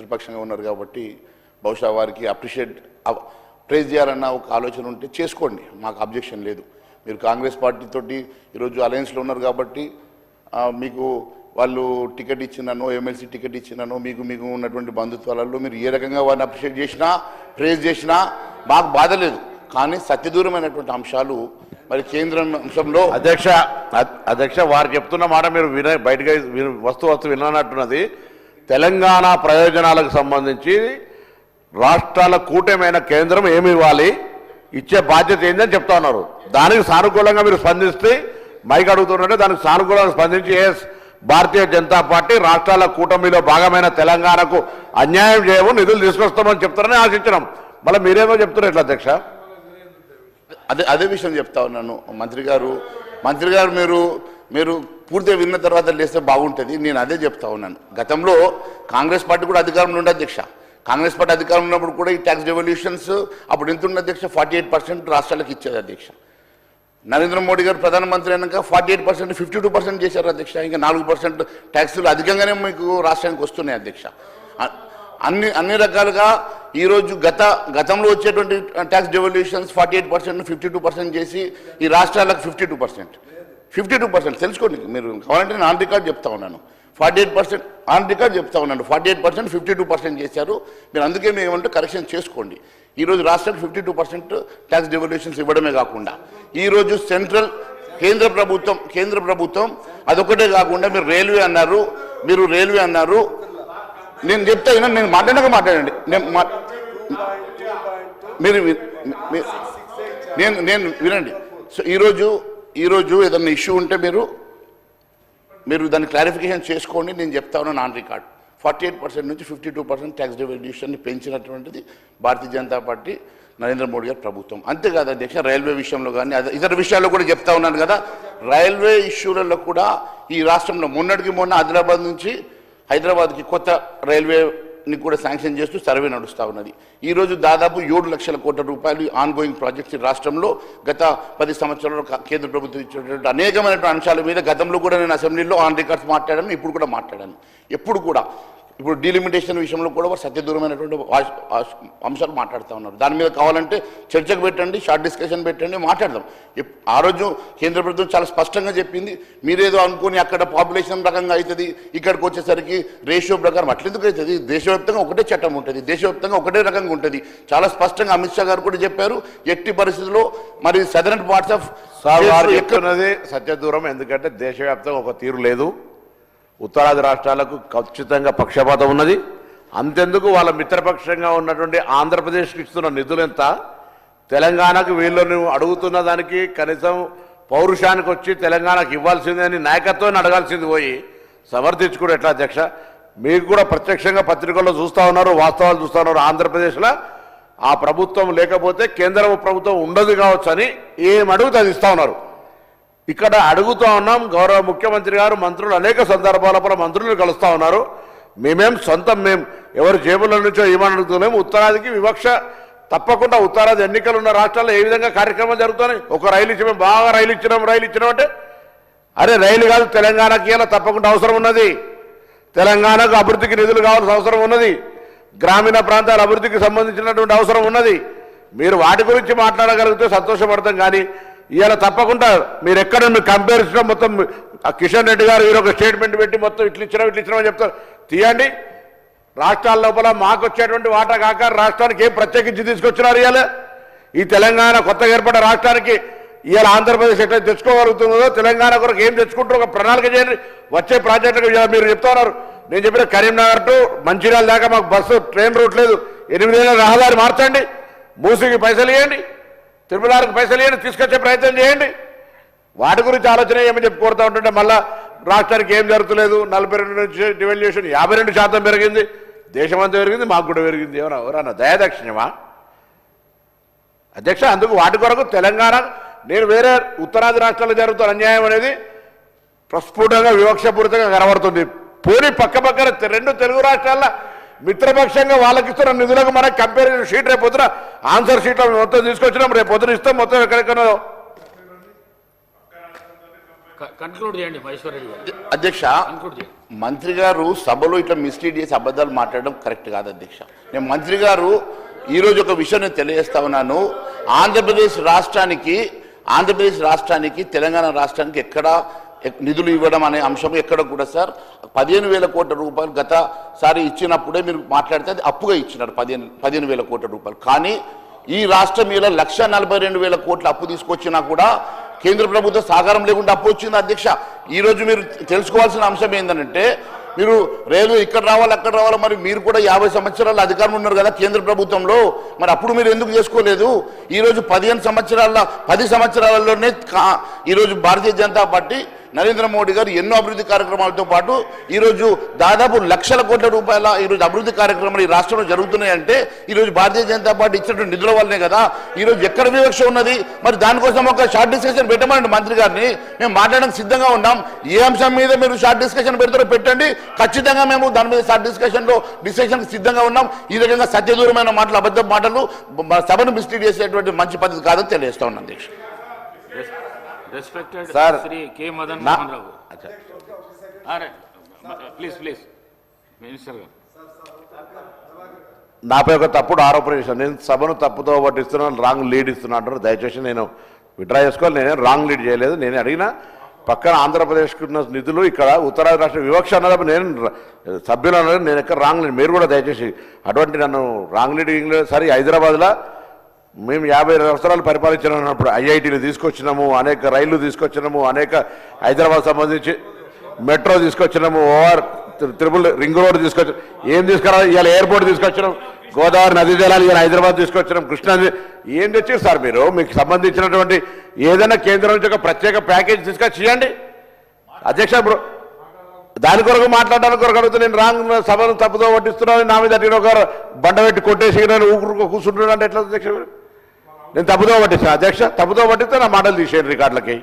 ప్రతిపక్షంగా ఉన్నారు కాబట్టి బహుశా వారికి ప్రైజ్ చేయాలన్న ఒక ఆలోచన ఉంటే చేసుకోండి, మాకు అబ్జెక్షన్ లేదు. మీరు కాంగ్రెస్ పార్టీతోటి ఈరోజు అలయన్స్లో ఉన్నారు కాబట్టి మీకు వాళ్ళు టికెట్ ఇచ్చినానో ఎమ్మెల్సీ టికెట్ ఇచ్చినానో మీకు ఉన్నటువంటి బంధుత్వాలలో మీరు ఏ రకంగా వారిని అప్రిషియేట్ చేసినా ప్రైజ్ చేసినా మాకు బాధ లేదు. కానీ సత్యదూరమైనటువంటి అంశాలు మరి కేంద్రం అంశంలో అధ్యక్ష వారు చెప్తున్న మాట మీరు బయటగా వస్తు వినట్టున్నది. తెలంగాణ ప్రయోజనాలకు సంబంధించి రాష్ట్రాల కూటమైన కేంద్రం ఏమి ఇవ్వాలి, ఇచ్చే బాధ్యత ఏందని చెప్తా ఉన్నారు. దానికి సానుకూలంగా మీరు స్పందిస్తే మైక్ అడుగుతున్నట్టే దానికి సానుకూలంగా స్పందించి భారతీయ జనతా పార్టీ రాష్ట్రాల కూటమిలో భాగమైన తెలంగాణకు అన్యాయం చేయము, నిధులు తీసుకొస్తామని చెప్తారని ఆశించడం. మళ్ళీ మీరేమో చెప్తున్నారు ఎట్లా అధ్యక్ష? అదే విషయం చెప్తా ఉన్నాను. మంత్రి గారు మీరు పూర్తిగా విన్న తర్వాత లేస్తే బాగుంటుంది. నేను అదే చెప్తా ఉన్నాను. గతంలో కాంగ్రెస్ పార్టీ కూడా అధికారంలో ఉండే అధ్యక్ష. కాంగ్రెస్ పార్టీ అధికారంలో ఉన్నప్పుడు కూడా ఈ ట్యాక్స్ డెవల్యూషన్స్ అప్పుడు ఎంత ఉన్న అధ్యక్ష 48% రాష్ట్రాలకు ఇచ్చేది అధ్యక్ష. నరేంద్ర మోడీ గారు ప్రధానమంత్రి అయినాక 48% 52% చేశారు అధ్యక్ష. ఇంకా 4% ట్యాక్సులు అధికంగానే మీకు రాష్ట్రానికి వస్తున్నాయి అధ్యక్ష. అన్ని రకాలుగా ఈరోజు గతంలో వచ్చేటువంటి ట్యాక్స్ డెవల్యూషన్స్ 48% 52% చేసి ఈ రాష్ట్రాలకు 52% తెలుసుకోండి. మీరు కావాలంటే నేను ఆన్ రికార్డ్ చెప్తా ఉన్నాను. 48% ఆన్ రికార్డ్ చెప్తా ఉన్నాను. 48% 52% చేశారు. మీరు అందుకే మేము ఏమంటే కరెక్షన్ చేసుకోండి. ఈరోజు రాష్ట్రానికి 52% ట్యాక్స్ డెవల్యూషన్స్ ఇవ్వడమే కాకుండా ఈరోజు కేంద్ర ప్రభుత్వం అదొకటే కాకుండా మీరు రైల్వే అన్నారు. నేను చెప్తా నేను మాట్లాడండి. నేను వినండి. సో ఈరోజు ఏదన్నా ఇష్యూ ఉంటే మీరు దాన్ని క్లారిఫికేషన్ చేసుకోండి. నేను చెప్తా ఉన్నాను ఆన్ రికార్డ్. 48% నుంచి 52% ట్యాక్స్ డెవల్యూషన్ని పెంచినటువంటిది భారతీయ జనతా పార్టీ నరేంద్ర మోడీ గారి ప్రభుత్వం. అంతేకాదు అధ్యక్ష, రైల్వే విషయంలో కానీ ఇతర విషయాల్లో కూడా చెప్తా ఉన్నాను కదా. రైల్వే ఇష్యూలలో కూడా ఈ రాష్ట్రంలో మొన్న ఆదిలాబాద్ నుంచి హైదరాబాద్కి కొత్త రైల్వేని కూడా శాంక్షన్ చేస్తూ సర్వే నడుస్తూ ఉన్నది. ఈరోజు దాదాపు 7 లక్షల కోట్ల రూపాయలు ఆన్గోయింగ్ ప్రాజెక్ట్స్ ఈ రాష్ట్రంలో గత 10 సంవత్సరాల్లో కేంద్ర ప్రభుత్వం ఇచ్చినటువంటి అనేకమైనటువంటి అంశాల మీద గతంలో కూడా నేను అసెంబ్లీలో ఆన్ రికార్డ్స్ మాట్లాడాను, ఇప్పుడు కూడా మాట్లాడాను. ఇప్పుడు డీలిమిటేషన్ విషయంలో కూడా సత్యదూరమైనటువంటి అంశాలు మాట్లాడుతూ ఉన్నారు. దాని మీద కావాలంటే చర్చకు పెట్టండి, షార్ట్ డిస్కషన్ పెట్టండి, మాట్లాడదాం. ఆ రోజు కేంద్ర ప్రభుత్వం చాలా స్పష్టంగా చెప్పింది. మీరేదో అనుకుని అక్కడ పాపులేషన్ రకంగా అవుతుంది, ఇక్కడికి వచ్చేసరికి రేషియో ప్రకారం అట్లెందుకు అవుతుంది? దేశవ్యాప్తంగా ఒకటే చట్టం ఉంటుంది, దేశవ్యాప్తంగా ఒకటే రకంగా ఉంటుంది. చాలా స్పష్టంగా అమిత్ షా గారు కూడా చెప్పారు. ఎట్టి పరిస్థితుల్లో మరి సదరన్ పార్ట్స్ ఆఫ్ సత్యదూరం, ఎందుకంటే దేశవ్యాప్తంగా ఒక తీరు లేదు. ఉత్తరాది రాష్ట్రాలకు ఖచ్చితంగా పక్షపాతం ఉన్నది. అంతెందుకు వాళ్ళ మిత్రపక్షంగా ఉన్నటువంటి ఆంధ్రప్రదేశ్కి ఇస్తున్న నిధులు ఎంత, తెలంగాణకు వీళ్ళని అడుగుతున్న దానికి కనీసం పౌరుషానికి వచ్చి తెలంగాణకు ఇవ్వాల్సిందే అని నాయకత్వాన్ని అడగాల్సింది పోయి సమర్థించుకోవడం ఎట్లా అధ్యక్ష? మీకు కూడా ప్రత్యక్షంగా పత్రికల్లో చూస్తూ ఉన్నారు, వాస్తవాలు చూస్తూ ఉన్నారు. ఆంధ్రప్రదేశ్లో ఆ ప్రభుత్వం లేకపోతే కేంద్ర ప్రభుత్వం ఉండదు కావచ్చు అని ఏమడుగుతే అది ఇస్తూ ఉన్నారు. ఇక్కడ అడుగుతూ ఉన్నాం. గౌరవ ముఖ్యమంత్రి గారు మంత్రులు అనేక సందర్భాల మంత్రులను కలుస్తూ ఉన్నారు. మేము ఎవరి జేబుల నుంచో ఏమని అడుగుతున్నాము. ఉత్తరాదికి వివక్ష తప్పకుండా. ఉత్తరాది ఎన్నికలు ఉన్న రాష్ట్రాల్లో ఏ విధంగా కార్యక్రమాలు జరుగుతున్నాయి. ఒక రైలు ఇచ్చి మేము బాగా రైలు ఇచ్చినాం అంటే అరే రైలు కాదు, తెలంగాణకి ఇలా తప్పకుండా అవసరం ఉన్నది. తెలంగాణకు అభివృద్ధికి నిధులు కావాల్సిన అవసరం ఉన్నది. గ్రామీణ ప్రాంతాల అభివృద్ధికి సంబంధించినటువంటి అవసరం ఉన్నది. మీరు వాటి గురించి మాట్లాడగలిగితే సంతోషపడతాం. కానీ ఇవాళ తప్పకుండా మీరు ఎక్కడ కంపారిజన్ మొత్తం కిషన్ రెడ్డి గారు ఒక స్టేట్మెంట్ పెట్టి మొత్తం ఇట్లా ఇచ్చినామని చెప్తారు. తీయండి. రాష్ట్రాల లోపల మాకు వచ్చేటువంటి వాటా కాక రాష్ట్రానికి ఏం ప్రత్యేకించి తీసుకొచ్చినారు ఇవాళ? ఈ తెలంగాణ కొత్తగా ఏర్పడ్డ రాష్ట్రానికి ఇవాళ ఆంధ్రప్రదేశ్ ఎట్లా తెచ్చుకోగలుగుతుందో తెలంగాణ కొరకు ఏం తెచ్చుకుంటారో ఒక ప్రణాళిక చేయండి. వచ్చే ప్రాజెక్టులకు మీరు చెప్తా ఉన్నారు. నేను చెప్పిన కరీంనగర్ టు మంచిర్యాల దాకా మాకు బస్సు ట్రైన్ రూట్ లేదు. 8 ఏళ్ళ రహదారి మార్చండి. మూసికి పైసలు ఇవ్వండి, తిరుమలకు పైసలు ఇవ్వండి, తీసుకొచ్చే ప్రయత్నం చేయండి. వాటి గురించి ఆలోచన ఏమని చెప్పి కోరుతూ ఉంటుంటే మళ్ళీ రాష్ట్రానికి ఏం జరుగుతులేదు. 42 నుంచి డివాల్యుయేషన్ 52% పెరిగింది. దేశమంతా పెరిగింది, మాకు కూడా పెరిగింది. ఎవరన్నా దయాదక్షిణ్యమా అధ్యక్ష? అందుకు వాటి కొరకు తెలంగాణ నేను వేరే ఉత్తరాది రాష్ట్రాల్లో జరుగుతున్న అన్యాయం అనేది ప్రస్ఫుటంగా వివక్షపూరితంగా కనబడుతుంది. పోనీ పక్కన 2 తెలుగు రాష్ట్రాల్లో మిత్రపక్షంగా వాళ్ళకి ఇస్తున్న నిధులకు మనకు కంపారిజన్ షీట్ రేపు పొద్దున ఆన్సర్ షీట్లో మొత్తం తీసుకొచ్చినాం. రేపు పొద్దున ఇస్తాం. మొత్తం ఎక్కడెక్కడో కన్క్లూడ్ చేయండి మహేశ్వర్ రెడ్డి గారు. అధ్యక్ష, మంత్రి గారు సభలో ఇట్లా మిస్లీడ్ చేసి అబద్ధాలు మాట్లాడడం కరెక్ట్ కాదు అధ్యక్ష. నేను మంత్రి గారు ఈరోజు ఒక విషయం నేను తెలియజేస్తా ఉన్నాను. ఆంధ్రప్రదేశ్ రాష్ట్రానికి తెలంగాణ రాష్ట్రానికి ఎక్కడ నిధులు ఇవ్వడం అనే అంశం ఎక్కడ కూడా సార్ 15,000 కోట్ల రూపాయలు గతసారి ఇచ్చినప్పుడే మీరు మాట్లాడితే అది అప్పుగా ఇచ్చినారు 15,000 కోట్ల రూపాయలు. కానీ ఈ రాష్ట్రం ఇలా 1,42,000 కోట్ల అప్పు తీసుకొచ్చినా కూడా కేంద్ర ప్రభుత్వ సహకారం లేకుండా అప్పు వచ్చింది అధ్యక్ష. ఈరోజు మీరు తెలుసుకోవాల్సిన అంశం ఏంటంటే మీరు రైల్వే ఇక్కడ రావాలి అక్కడ రావాలి, మరి మీరు కూడా 50 సంవత్సరాల అధికారం ఉన్నారు కదా కేంద్ర ప్రభుత్వంలో, మరి అప్పుడు మీరు ఎందుకు చేసుకోలేదు? ఈరోజు 10 సంవత్సరాలలోనే ఈరోజు భారతీయ జనతా పార్టీ నరేంద్ర మోడీ గారు ఎన్నో అభివృద్ధి కార్యక్రమాలతో పాటు ఈరోజు దాదాపు లక్షల కోట్ల రూపాయల ఈరోజు అభివృద్ధి కార్యక్రమాలు ఈ రాష్ట్రంలో జరుగుతున్నాయంటే ఈరోజు భారతీయ జనతా పార్టీ ఇచ్చినటువంటి నిధుల వల్లనే కదా. ఈరోజు ఎక్కడ వివక్ష ఉన్నది? మరి దానికోసం ఒక షార్ట్ డిస్కషన్ పెట్టమండి మంత్రి గారిని, మేము మాట్లాడడానికి సిద్ధంగా ఉన్నాం. ఏ అంశం మీద మీరు షార్ట్ డిస్కషన్ పెడతారో పెట్టండి, ఖచ్చితంగా మేము దాని మీద షార్ట్ డిస్కషన్కి సిద్ధంగా ఉన్నాం. ఈ రకంగా సత్యదూరమైన మాటలు, అబద్ధ మాటలు సభను మిస్లీడ్ చేసేటువంటి మంచి పద్ధతి కాదని తెలియజేస్తా ఉన్నాను అధ్యక్ష. Respected Sir, Sri K. Madan Mohan Rao. Please, Minister. నాపై ఒక తప్పుడు ఆరోపణ చేశాను. నేను సభను తప్పుతో పట్టిస్తున్నాను, రాంగ్ లీడ్ ఇస్తున్నాను అంటారు. దయచేసి నేను విడ్రా చేసుకోవాలి. నేనే రాంగ్ లీడ్ చేయలేదు. నేను అడిగిన పక్కన ఆంధ్రప్రదేశ్కి ఉన్న నిధులు ఇక్కడ ఉత్తరాది రాష్ట్ర వివక్ష అన్నది నేను సభ్యులు అన్నది నేను ఎక్కడ రాంగ్ లీడ్, మీరు కూడా దయచేసి అటువంటి నన్ను రాంగ్ లీడ్ సరే. హైదరాబాద్లో మేము 50 సంవత్సరాలు పరిపాలించినప్పుడు ఐఐటీలు తీసుకొచ్చినాము, అనేక రైళ్లు తీసుకొచ్చినాము, అనేక హైదరాబాద్ సంబంధించి మెట్రో తీసుకొచ్చినాము, ట్రిపుల్ రింగ్ రోడ్ తీసుకొచ్చాం. ఏం తీసుకురా ఇవాళ ఎయిర్పోర్ట్ తీసుకొచ్చినాం, గోదావరి నదీ జలాలు ఇవాళ హైదరాబాద్ తీసుకొచ్చినాం, కృష్ణా ఏం తెచ్చారు సార్ మీరు? మీకు సంబంధించినటువంటి ఏదైనా కేంద్రం నుంచి ఒక ప్రత్యేక ప్యాకేజ్ తీసుకొచ్చి చేయండి అధ్యక్ష. ఇప్పుడు దాని కొరకు మాట్లాడడానికి కొరకు అడుగుతూ నేను రాంగ్ సభను తప్పుతో పట్టిస్తున్నాను, నా మీద అట్టిన ఒక బండ పెట్టి కొట్టేసి నేను ఊరుకు కూర్చుంటున్నాను అంటే ఎట్లా అధ్యక్ష? నేను తప్పుతో పట్టిస్తాను అధ్యక్ష. తప్పుతో పట్టిస్తే నా మాటలు తీసేయండి రికార్డులకి.